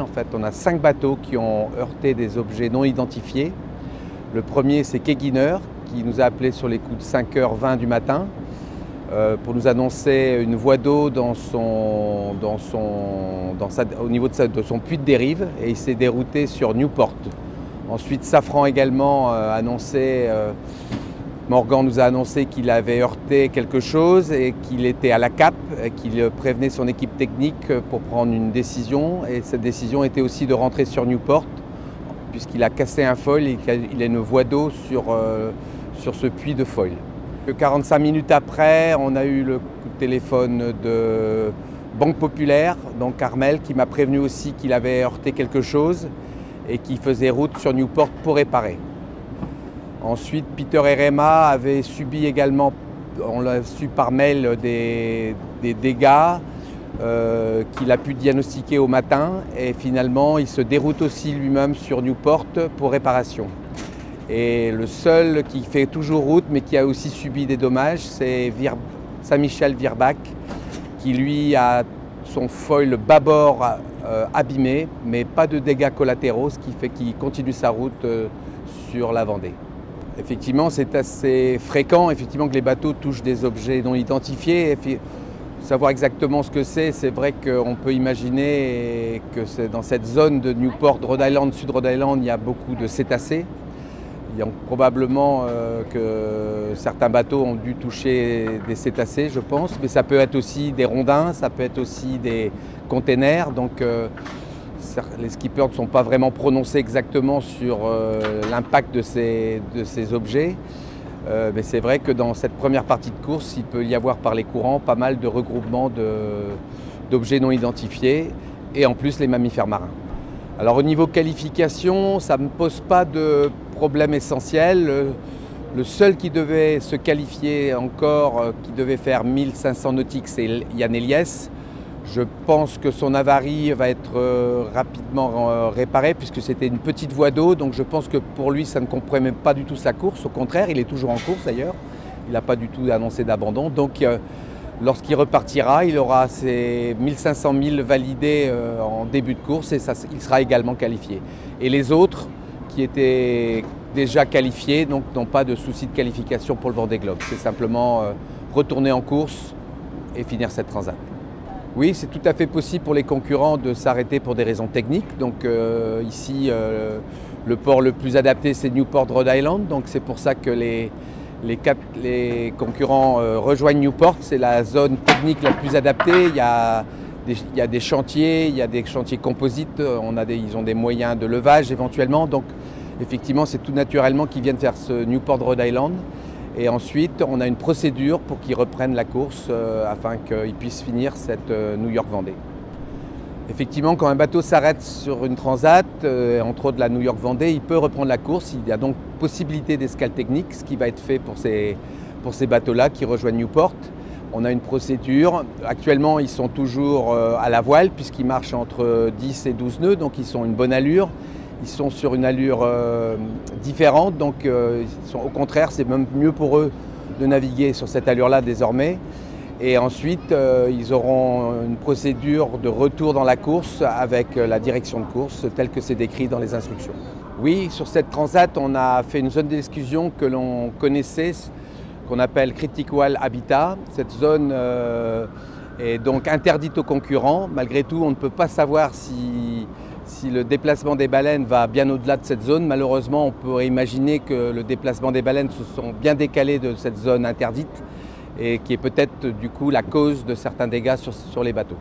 En fait, on a 5 bateaux qui ont heurté des objets non identifiés. Le premier, c'est Keguiner, qui nous a appelé sur les coups de 5h20 du matin pour nous annoncer une voie d'eau au niveau de son puits de dérive, et il s'est dérouté sur Newport. Ensuite, Safran également Morgan nous a annoncé qu'il avait heurté quelque chose et qu'il était à la cape, et qu'il prévenait son équipe technique pour prendre une décision. Et cette décision était aussi de rentrer sur Newport, puisqu'il a cassé un foil et qu'il a une voie d'eau sur ce puits de foil. 45 minutes après, on a eu le coup de téléphone de Banque Populaire, donc Carmel, qui m'a prévenu aussi qu'il avait heurté quelque chose et qu'il faisait route sur Newport pour réparer. Ensuite, Peter Erema avait subi également, on l'a su par mail, des dégâts qu'il a pu diagnostiquer au matin, et finalement il se déroute aussi lui-même sur Newport pour réparation. Et le seul qui fait toujours route mais qui a aussi subi des dommages, c'est Saint-Michel Virbach, qui lui a son foil bâbord abîmé, mais pas de dégâts collatéraux, ce qui fait qu'il continue sa route sur la Vendée. Effectivement, c'est assez fréquent que les bateaux touchent des objets non identifiés. Savoir exactement ce que c'est vrai qu'on peut imaginer que dans cette zone de Newport, Rhode Island, Sud Rhode Island, il y a beaucoup de cétacés. Il y a probablement que certains bateaux ont dû toucher des cétacés, je pense, mais ça peut être aussi des rondins, ça peut être aussi des containers. Donc les skippers ne sont pas vraiment prononcés exactement sur l'impact de ces objets. Mais c'est vrai que dans cette première partie de course, il peut y avoir par les courants pas mal de regroupements d'objets non identifiés, et en plus les mammifères marins. Alors au niveau qualification, ça ne me pose pas de problème essentiel. Le seul qui devait se qualifier encore, qui devait faire 1500 nautiques, c'est Yann Eliès. Je pense que son avarie va être rapidement réparée, puisque c'était une petite voie d'eau, donc je pense que pour lui ça ne compromet pas du tout sa course. Au contraire, il est toujours en course d'ailleurs, il n'a pas du tout annoncé d'abandon. Donc lorsqu'il repartira, il aura ses 1500 milles validés en début de course, et il sera également qualifié. Et les autres qui étaient déjà qualifiés n'ont pas de souci de qualification pour le Vendée Globe. C'est simplement retourner en course et finir cette transat. Oui, c'est tout à fait possible pour les concurrents de s'arrêter pour des raisons techniques. Donc ici, le port le plus adapté, c'est Newport, Rhode Island. Donc c'est pour ça que les concurrents rejoignent Newport. C'est la zone technique la plus adaptée. Il y a des chantiers, composites. Ils ont des moyens de levage éventuellement. Donc effectivement, c'est tout naturellement qu'ils viennent faire ce Newport, Rhode Island. Et ensuite, on a une procédure pour qu'ils reprennent la course afin qu'ils puissent finir cette New York Vendée. Effectivement, quand un bateau s'arrête sur une transat, entre autres la New York Vendée, il peut reprendre la course. Il y a donc possibilité d'escale technique, ce qui va être fait pour ces bateaux-là qui rejoignent Newport. On a une procédure. Actuellement, ils sont toujours à la voile, puisqu'ils marchent entre 10 et 12 nœuds, donc ils sont une bonne allure. Ils sont sur une allure différente, donc au contraire, c'est même mieux pour eux de naviguer sur cette allure-là désormais. Et ensuite, ils auront une procédure de retour dans la course avec la direction de course telle que c'est décrit dans les instructions. Oui, sur cette transat, on a fait une zone d'exclusion que l'on connaissait, qu'on appelle Critical Habitat. Cette zone est donc interdite aux concurrents. Malgré tout, on ne peut pas savoir si le déplacement des baleines va bien au-delà de cette zone. Malheureusement, on pourrait imaginer que le déplacement des baleines se sont bien décalés de cette zone interdite, et qui est peut-être du coup la cause de certains dégâts sur les bateaux.